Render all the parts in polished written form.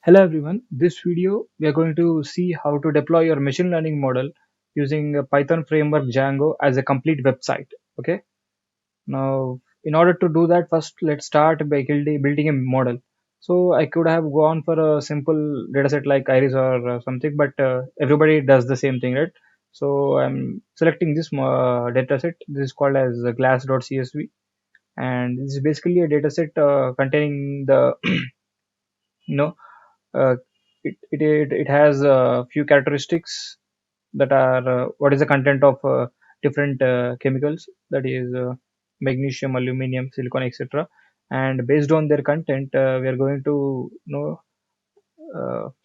Hello everyone, this video we are going to see how to deploy your machine learning model using a Python framework Django as a complete website. Okay, now in order to do that, first let's start by building a model. So I could have gone for a simple dataset like Iris or something, but everybody does the same thing, right? So I'm selecting this dataset. This is called as glass.csv, and this is basically a dataset containing the you know uh, it has a few characteristics that are what is the content of different chemicals, that is magnesium, aluminum, silicon, etc. And based on their content, we are going to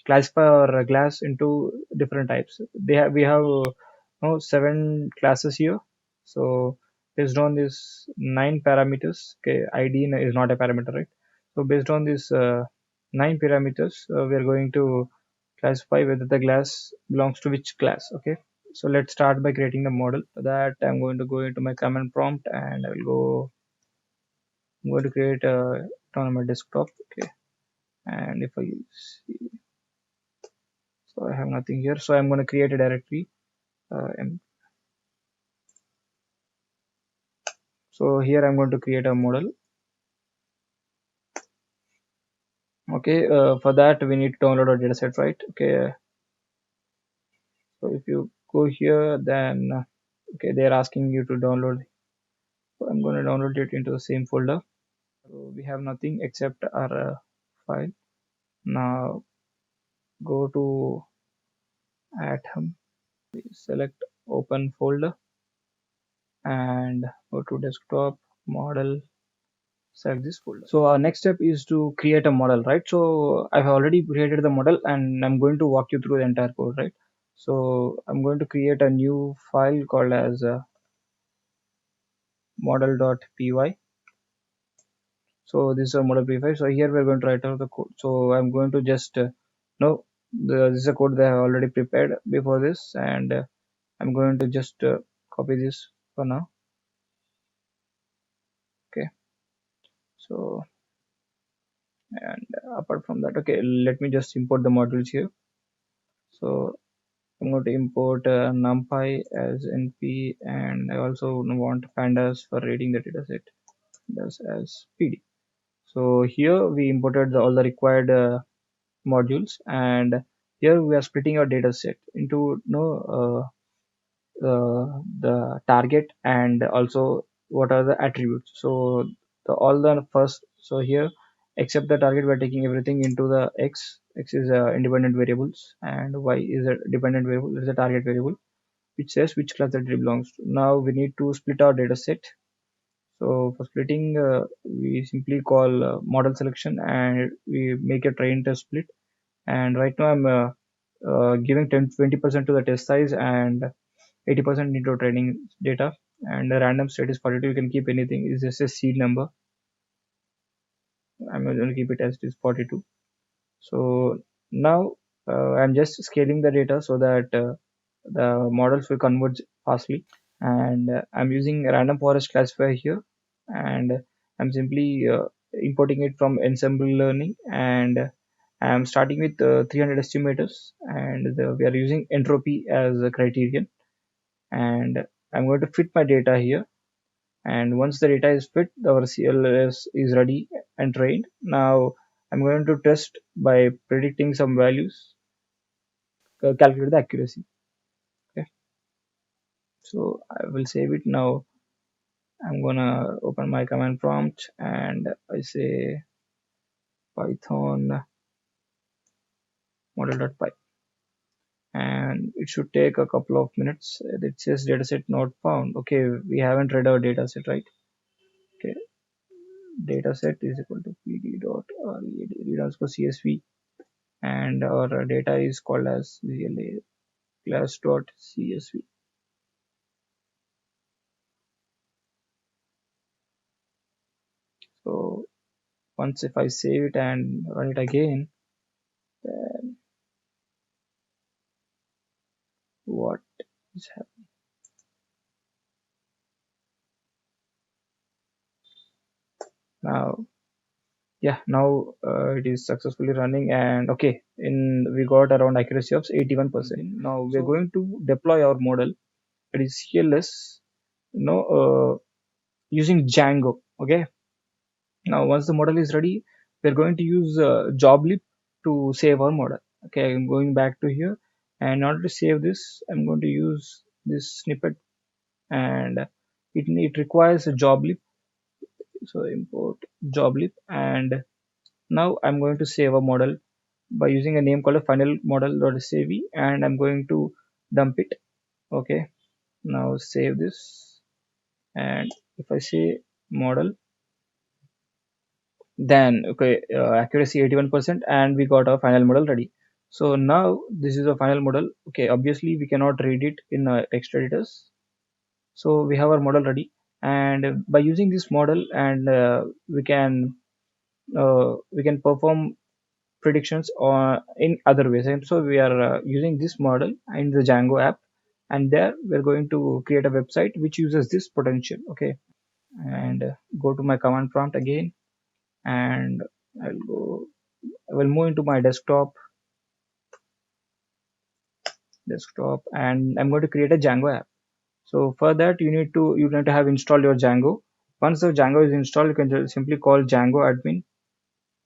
classify our glass into different types. We have seven classes here. So based on these nine parameters, okay, ID is not a parameter, right? So based on these nine parameters, we are going to classify whether the glass belongs to which class. Okay, so let's start by creating the model. For that, I'm going to go into my command prompt and I will go. I'm going to create a on my desktop. Okay, and if I see, so I have nothing here, so I'm going to create a directory. And so here I'm going to create a model. Okay, for that we need to download our dataset, right? Okay, so if you go here, then okay, they're asking you to download. So I'm going to download it into the same folder. So we have nothing except our file. Now go to atom, select open folder and go to desktop, model, select this folder. So our next step is to create a model, right? So I've already created the model and I'm going to walk you through the entire code, right? So I'm going to create a new file called as model.py. So this is a model.py. So here we're going to write out the code. So I'm going to just no, this is a code that I have already prepared before this, and I'm going to just copy this for now. Okay, so and apart from that, okay, let me just import the modules here. So I'm going to import numpy as np, and I also want pandas for reading the dataset as pd. So here we imported all the required modules, and here we are splitting our dataset into the target and also what are the attributes. So all the first, so here except the target, we're taking everything into the x is independent variables and y is a dependent variable, is a target variable which says which class that it belongs to. Now we need to split our data set. So for splitting, we simply call model selection and we make a train test split. And right now I'm giving 10-20% to the test size and 80% into training data, and the random state is 42. You can keep anything, it's just a seed number. I'm going to keep it as it is 42. So now I'm just scaling the data so that the models will converge fastly, and I'm using a random forest classifier here, and I'm simply importing it from ensemble learning, and I'm starting with 300 estimators, and we are using entropy as a criterion, and I'm going to fit my data here. And once the data is fit, our CLS is ready and trained. Now I'm going to test by predicting some values, calculate the accuracy. Okay, so I will save it now. I'm gonna open my command prompt and I say python model.py, and it should take a couple of minutes. It says dataset not found. Okay, we haven't read our dataset, right? Okay, dataset is equal to pd dot read underscore csv, and our data is called as GLA class dot csv. So once if I save it and run it again, then what is happening now? Yeah, now it is successfully running, and okay, in we got around accuracy of 81%. Now we're going to deploy our model. It is CLS, you know, using Django. Okay. Now once the model is ready, we're going to use joblib to save our model. Okay, I'm going back to here, and in order to save this, I'm going to use this snippet, and it requires a joblib. So import joblib, and now I'm going to save a model by using a name called a final model.sav, and I'm going to dump it. Okay, now save this, and if I say model, then okay, accuracy 81%, and we got our final model ready. So now this is a final model. Okay, obviously we cannot read it in text editors, so we have our model ready, and by using this model, and we can perform predictions or in other ways. And so we are using this model in the Django app, and there we're going to create a website which uses this potential. Okay, and go to my command prompt again, and I will move into my desktop, and I'm going to create a Django app. So for that, you need to have installed your Django. Once the Django is installed, you can just simply call Django admin,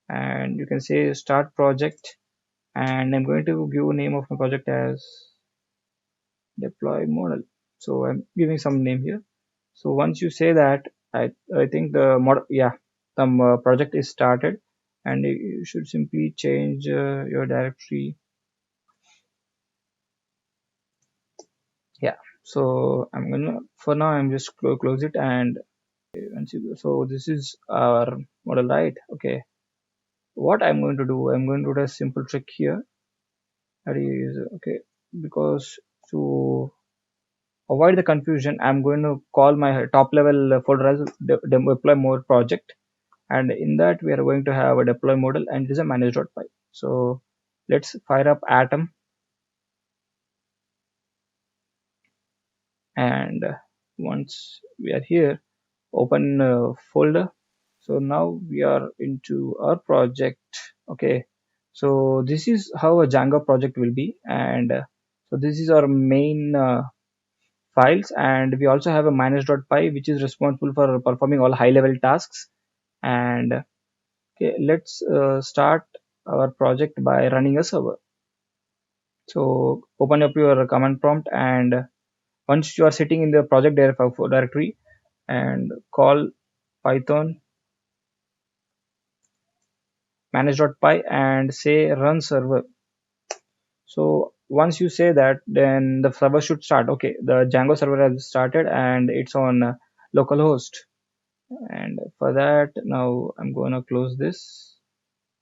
and you can say start project, and I'm going to give a name of my project as deploy model. So I'm giving some name here. So once you say that, I think the model, yeah, the project is started, and you should simply change your directory. Yeah. So I'm gonna, for now I'm just close it, and so this is our model, right? Okay. What I'm going to do, I'm going to do a simple trick here. That is okay, because to avoid the confusion, I'm going to call my top level folder as deploy more project, and in that we are going to have a deploy model, and it is a manage.py. So let's fire up Atom, and once we are here, open folder. So now we are into our project. Okay, so this is how a Django project will be, and so this is our main files, and we also have a manage.py which is responsible for performing all high level tasks. And okay, let's start our project by running a server. So open up your command prompt, and once you are sitting in the project directory, and call python manage.py and say run server. So once you say that, then the server should start. Okay, the Django server has started, and it's on localhost. And for that, now I'm going to close this.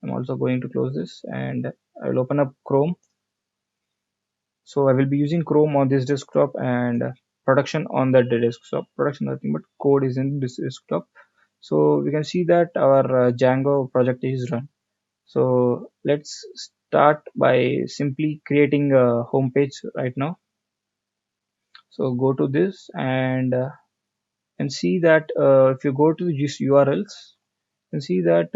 I'm also going to close this, and I will open up Chrome. So I will be using Chrome on this desktop, and production on that desktop. Production nothing but code is in this desktop. So we can see that our Django project is run. So let's start by simply creating a home page right now. So go to this, and see that if you go to these URLs, you can see that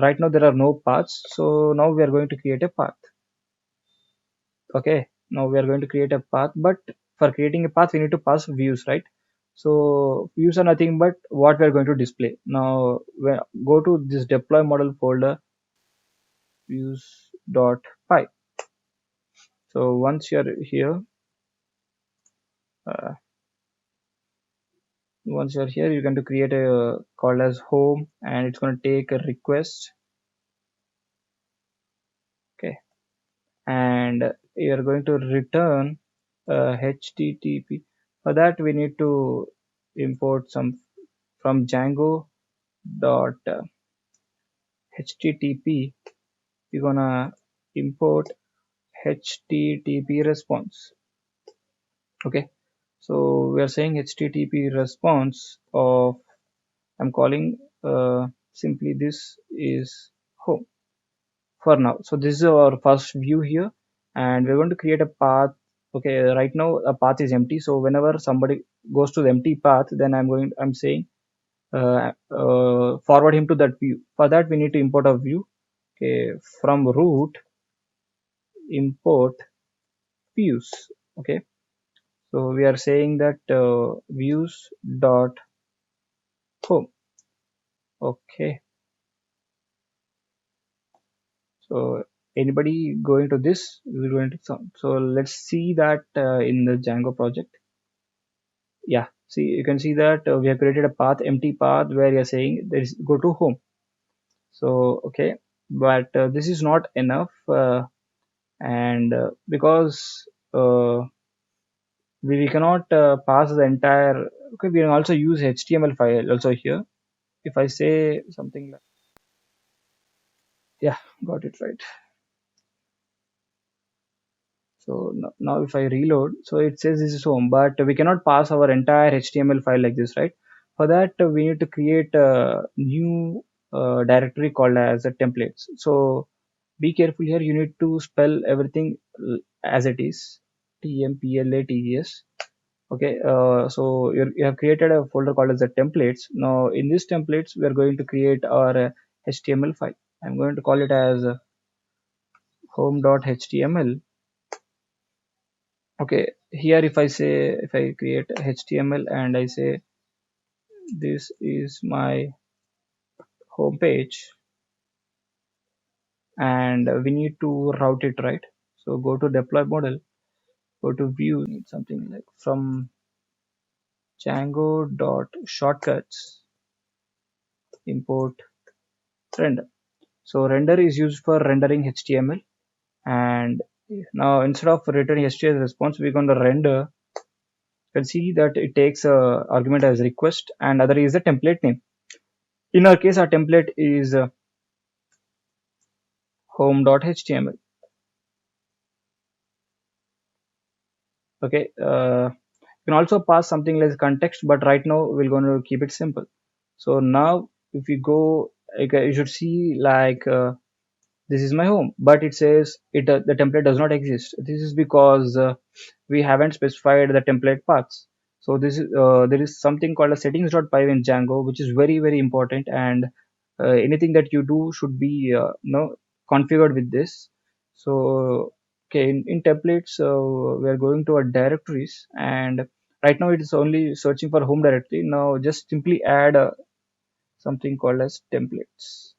right now there are no paths. So now we are going to create a path. Okay, now we are going to create a path, but for creating a path we need to pass views, right? So views are nothing but what we are going to display. Now go to this deploy model folder, views.py. So once you're here, uh, you're going to create a called as home, and it's going to take a request. Okay, and you're going to return HTTP. For that we need to import some from Django dot HTTP. We're gonna import HTTP response. Okay, so we are saying HTTP response of, I'm calling simply this is home for now. So this is our first view here, and we're going to create a path. Okay, right now a path is empty, so whenever somebody goes to the empty path, then I'm saying forward him to that view. For that, we need to import a view. Okay, from root import views. Okay, so we are saying that views dot home. Okay, so anybody going to this? We're going to so let's see that in the Django project. Yeah, see, you can see that we have created a path, empty path, where you're saying there is go to home. So okay, but this is not enough, and because we cannot pass the entire. Okay, we can also use HTML file also here. If I say something like, yeah, got it right. So now if I reload, so it says this is home, but we cannot pass our entire HTML file like this, right? For that, we need to create a new directory called as a templates. So be careful here. You need to spell everything as it is. TMPLATES. Okay. So you have created a folder called as the templates. Now in this templates, we are going to create our HTML file. I'm going to call it as home.html. Okay, here if I say, if I create HTML and I say this is my home page, and we need to route it, right? So go to deploy model, go to view, need something like from Django dot shortcuts import render. So render is used for rendering HTML, and now instead of returning HTML response, we're going to render. You can see that it takes a argument as request, and other is the template name. In our case, our template is home.html. Okay, you can also pass something like context, but right now we're going to keep it simple. So now if we go, okay, you should see like this is my home, but it says the template does not exist. This is because we haven't specified the template paths. So this is there is something called a settings.py in Django, which is very important, and anything that you do should be configured with this. So okay, in templates, we are going to our directories, and right now it is only searching for home directory. Now just simply add something called as templates.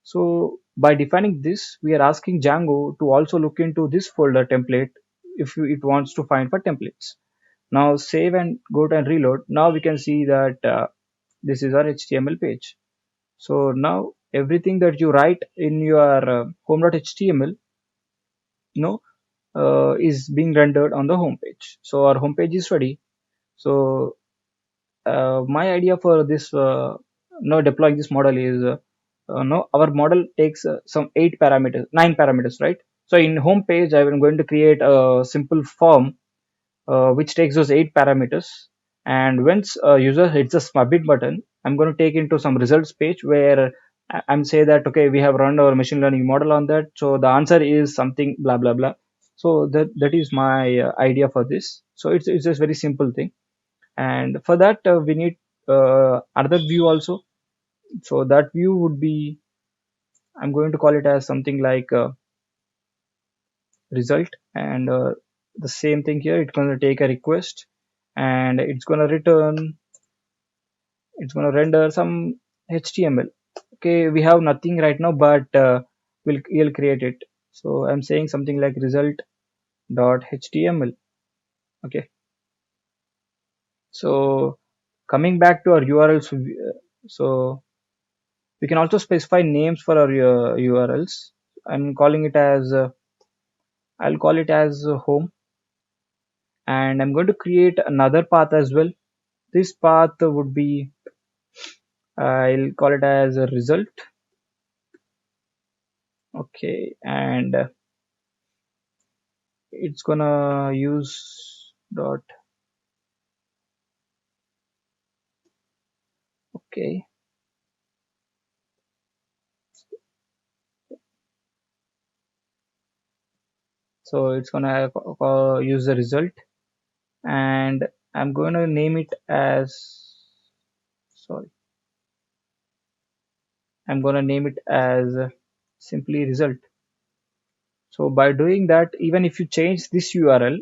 So by defining this, we are asking Django to also look into this folder template if it wants to find for templates. Now save and go to and reload. Now we can see that this is our HTML page. So now everything that you write in your home.html, is being rendered on the home page. So our home page is ready. So my idea for this deploying this model is no our model takes some 9 parameters, right? So in home page, I'm going to create a simple form which takes those 8 parameters, and once a user hits the submit button, I'm going to take into some results page where I'm say that okay, we have run our machine learning model on that, so the answer is something blah blah blah. So that is my idea for this. So it's just very simple thing, and for that we need another view also. So that view would be, I'm going to call it as something like result, and the same thing here, it's going to take a request, and it's going to return, it's going to render some HTML. Okay, we have nothing right now, but we'll create it. So I'm saying something like result dot html. Okay, so coming back to our URLs, so we can also specify names for our URLs. I'm calling it as I'll call it as home, and I'm going to create another path as well. This path would be, I'll call it as a result. Okay, and it's gonna use dot. Okay, so it's gonna use the result, and I'm going to name it as, sorry, I'm going to name it as simply result. So by doing that, even if you change this URL,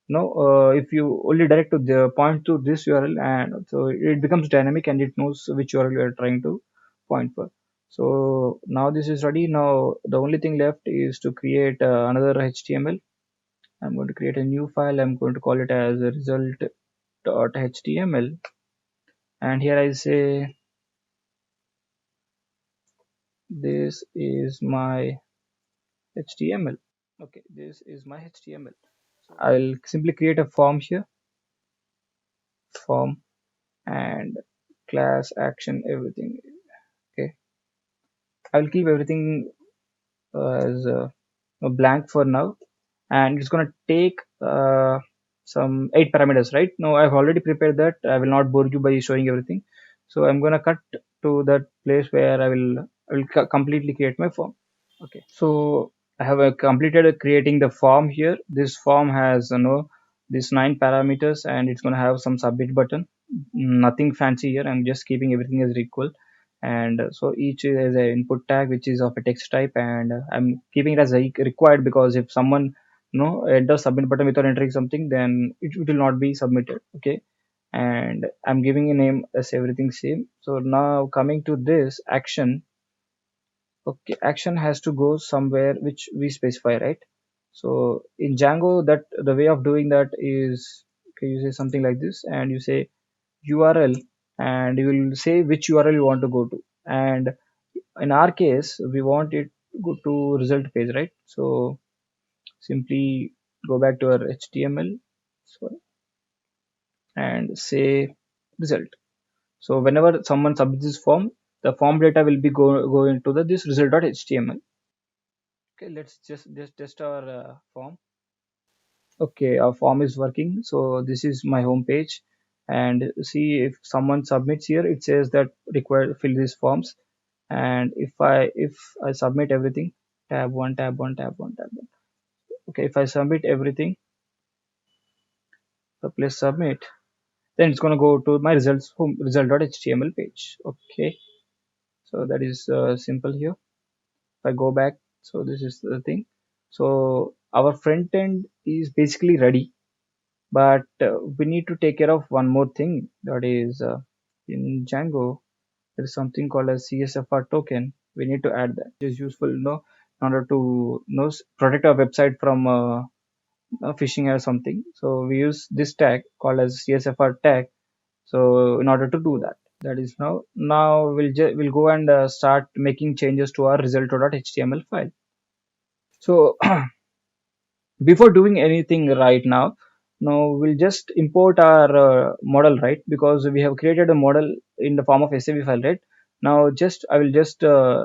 no, if you only direct to the point to this URL, and so it becomes dynamic and it knows which URL you are trying to point for. So now this is ready. Now the only thing left is to create another HTML. I'm going to create a new file. I'm going to call it as result.html, and here I say this is my HTML. Okay, this is my HTML. I'll simply create a form here, form, and class, action, everything. Okay, I'll keep everything as a blank for now, and it's gonna take some 8 parameters, right? Now I've already prepared that. I will not bore you by showing everything, so I'm gonna cut to that place where I will completely create my form. Okay, so I have completed creating the form here. This form has these 9 parameters, and it's going to have some submit button. Nothing fancy here. I'm just keeping everything as equal, and so each is an input tag which is of a text type, and I'm keeping it as a required because if someone enters submit button without entering something, then it will not be submitted. Okay, and I'm giving a name as everything same. So now coming to this action. Okay, action has to go somewhere which we specify, right? So in Django, that the way of doing that is, okay, you say something like this, and you say URL, and you will say which URL you want to go to. And in our case, we want it to go to result page, right? So simply go back to our HTML, sorry, and say result. So whenever someone submits this form, the form data will be go into the this result.html. Okay, let's just test our form. Okay, our form is working. So this is my home page, and see if someone submits here, it says that required fill these forms. And if I submit everything, tab one, tab one, tab one, tab one. Okay, if I submit everything, so please submit. Then it's gonna go to my results home result.html page. Okay, so that is simple here. If I go back, so this is the thing. So our front end is basically ready, but we need to take care of one more thing, that is in Django there is something called a CSF token. We need to add that. It is useful in order to protect our website from phishing or something. So we use this tag called as CSFR tag, so in order to do that, that is now we'll go and start making changes to our result.html file. So before doing anything right now we'll just import our model, right? Because we have created a model in the form of SAV file, right? Now just I will just uh,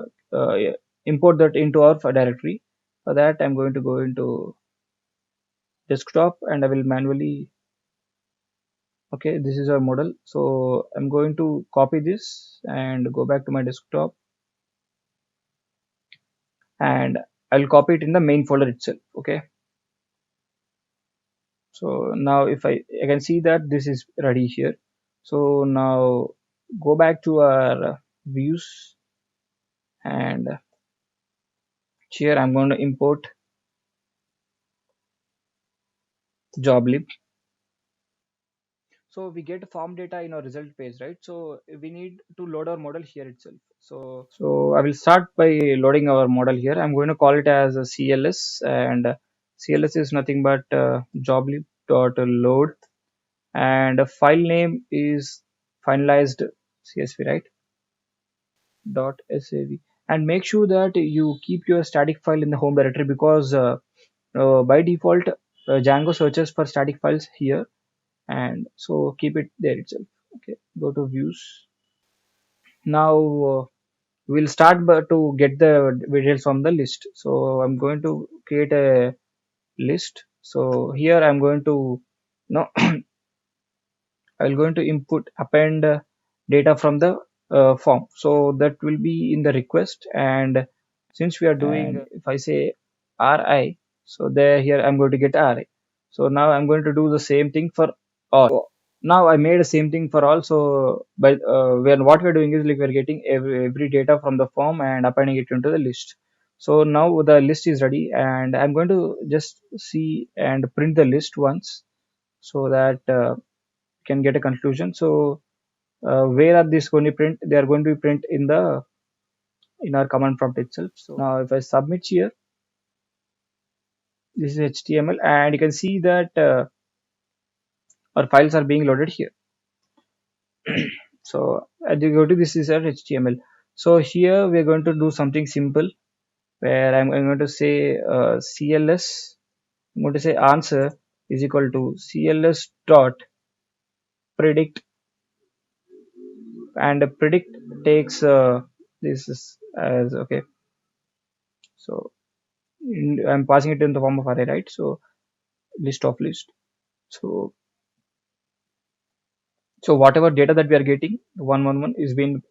import that into our directory. For that, I'm going to go into desktop, and I will manually, okay, this is our model. So I'm going to copy this and go back to my desktop, and I'll copy it in the main folder itself. Okay, so now if I can see that this is ready here. So now go back to our views, and here I'm going to import job lib. So we get form data in our result page, right? So we need to load our model here itself. So I will start by loading our model here. I'm going to call it as a CLS, and CLS is nothing but job lib dot load, and the file name is finalized CSV, right? Dot sav, and make sure that you keep your static file in the home directory, because by default Django searches for static files here, and so keep it there itself. Okay, go to views. Now we'll start to get the details from the list. So I'm going to create a list. So here I'm going to no I'm going to input append data from the form, so that will be in the request. And since we are doing, and if I say ri, so there here I'm going to get ri. So now I'm going to do the same thing for all. Now I made the same thing for all. So but when what we're doing is like we're getting every data from the form and appending it into the list. So now the list is ready, and I'm going to just see and print the list once, so that can get a conclusion. So where are these going to print? They are going to be print in our command prompt itself. So now if I submit here, this is HTML, and you can see that our files are being loaded here. So as you go to, this is our HTML. So here we're going to do something simple, where I'm going to say CLS. I'm going to say answer is equal to CLS dot predict, and predict takes this is as okay. So I'm passing it in the form of array, right? So list of list. So whatever data that we are getting, 111 is being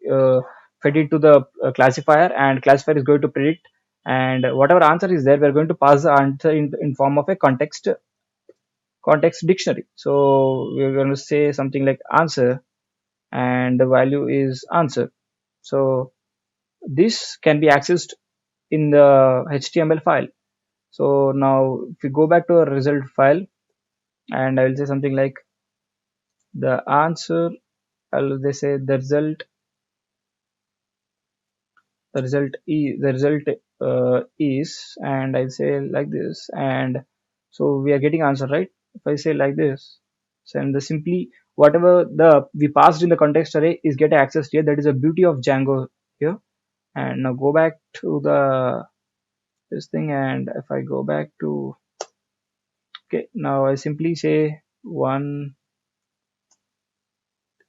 fed into the classifier, and classifier is going to predict, and whatever answer is there, we are going to pass the answer in form of a context dictionary. So we're going to say something like answer, and the value is answer. So this can be accessed in the HTML file. So now if we go back to our result file, and I will say something like the answer, I'll they say the result is, and I say like this, and so we are getting answer, right? If I say like this, so and the simply whatever the we passed in the context array is get accessed here. That is the beauty of Django here. And now go back to the this thing, and if I go back to okay, now I simply say 1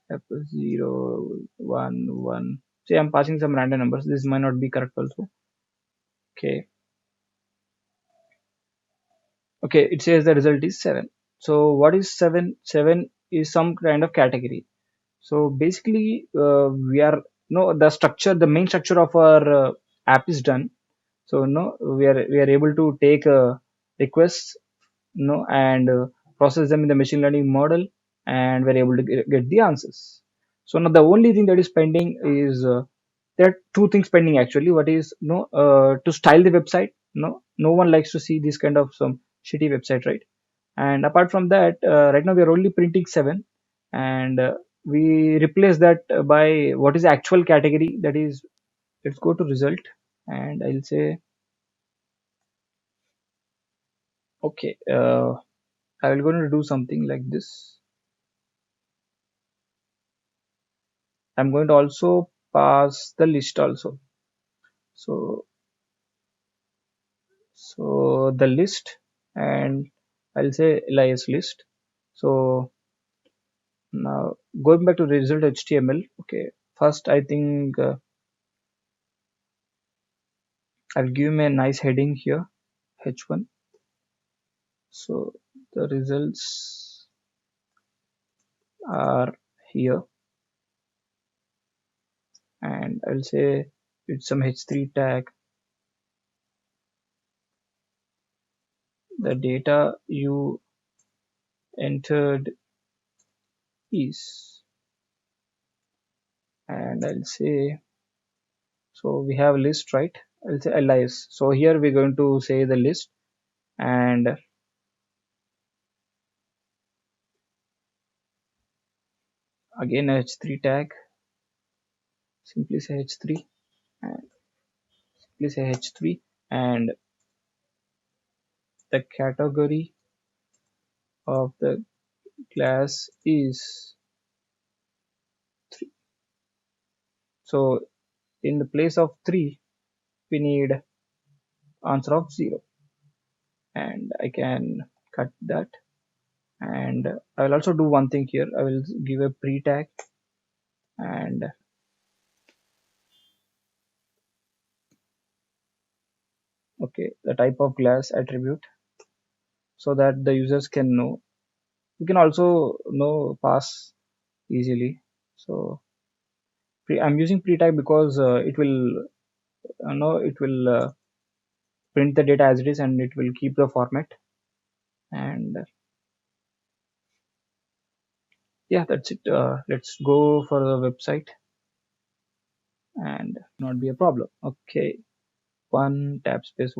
0 1 1. Say I'm passing some random numbers. This might not be correct also. Okay, okay, it says the result is 7. So what is 7? 7 is some kind of category. So basically we are no the structure, the main structure of our app is done. So no, we are able to take requests, and process them in the machine learning model, and we're able to get the answers. So now the only thing that is pending is there are two things pending actually. What is to style the website. No one likes to see this kind of some shitty website, right? And apart from that, right now we are only printing 7, and we replace that by what is the actual category. That is, let's go to result, and I'll say okay, I will going to do something like this. I'm going to also pass the list also. So the list, and I'll say lis list. So now going back to result HTML. Okay, first I think I'll give him a nice heading here, h1. So the results are here, and I'll say it's some h3 tag. The data you entered is, and I'll say, so we have list, right? I'll say lis. So here we're going to say the list, and again h3 tag, simply say h3, and simply say h3, and the category of the class is 3. So in the place of 3 we need answer of 0, and I can cut that. And I will also do one thing here. I will give a pre tag, and okay, the type of class attribute, so that the users can know. You can also know pass easily. So I'm using pre tag because it will print the data as it is, and it will keep the format. And Yeah, that's it. Let's go for the website and not be a problem. Okay, one tab space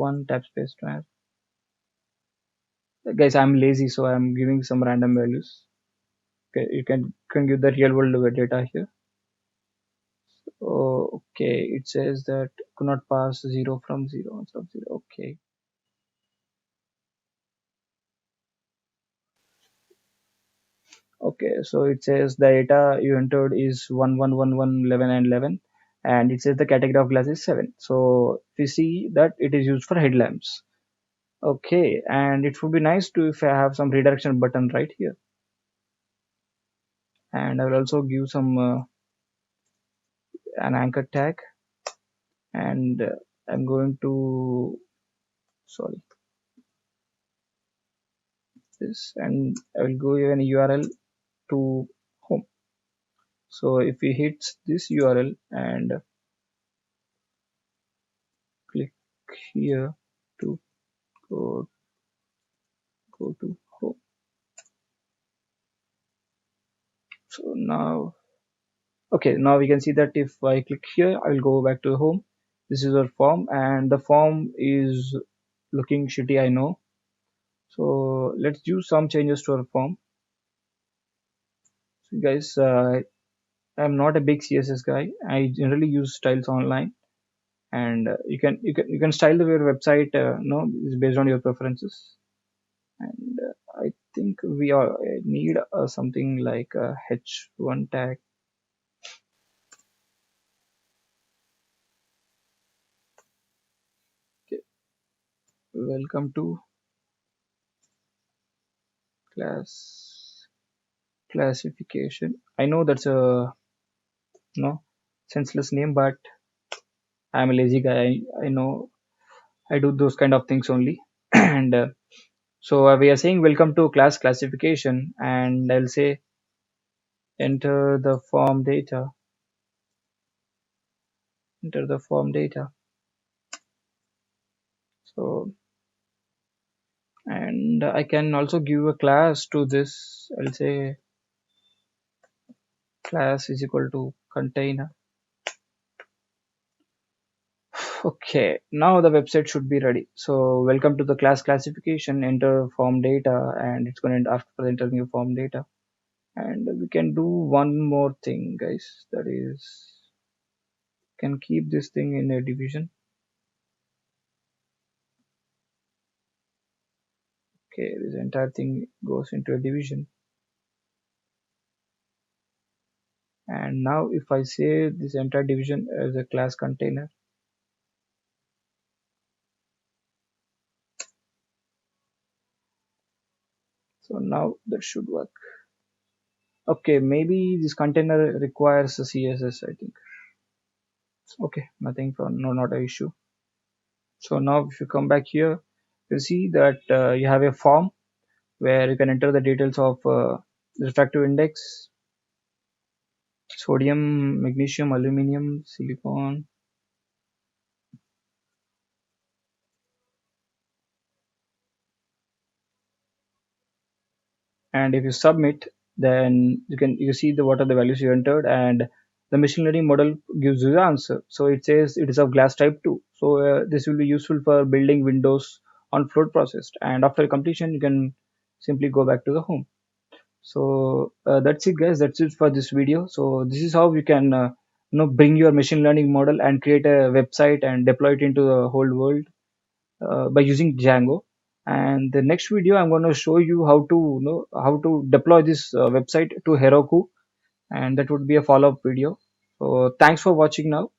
tab. Guys, I'm lazy, so I'm giving some random values. Okay, you can give the real world data here. Oh, okay, it says that could not pass 0 from 0 instead of 0. Okay, okay, so it says the data you entered is 111111 and 11, and it says the category of glass is 7. So we see that it is used for headlamps. Okay, and it would be nice to if I have some redirection button right here, and I will also give some an anchor tag, and I'm going to, sorry, this, and I will go an URL to home. So if we hit this URL and click here to go to home. So now, okay, now we can see that if I click here, I will go back to home. This is our form, and the form is looking shitty, I know. So let's do some changes to our form. So guys, I'm not a big CSS guy. I generally use styles online, and you can style your website. No, is based on your preferences. And I think we are need something like a h1 tag. Okay, welcome to class classification. I know that's a no senseless name, but I'm a lazy guy. I know I do those kind of things only. And so we are saying welcome to class classification, and I'll say enter the form data. Enter the form data. So, and I can also give a class to this. I'll say class is equal to container. Okay, now the website should be ready. So welcome to the class classification. Enter form data, and it's going to ask for entering your form data. And we can do one more thing, guys. That is, can keep this thing in a division. Okay, this entire thing goes into a division. And now if I say this entire division as a class container, so now that should work. Okay, maybe this container requires a CSS, I think. Okay, nothing from, no, not an issue. So now if you come back here, you see that you have a form where you can enter the details of refractive index, sodium, magnesium, aluminum, silicon. And if you submit, then you see the what are the values you entered, and the machine learning model gives you the answer. So it says it is of glass type 2. So this will be useful for building windows on float processed, and after completion you can simply go back to the home. So that's it, guys. That's it for this video. So this is how you can bring your machine learning model and create a website and deploy it into the whole world by using Django. And the next video, I'm going to show you how to how to deploy this website to Heroku, and that would be a follow-up video. So thanks for watching now.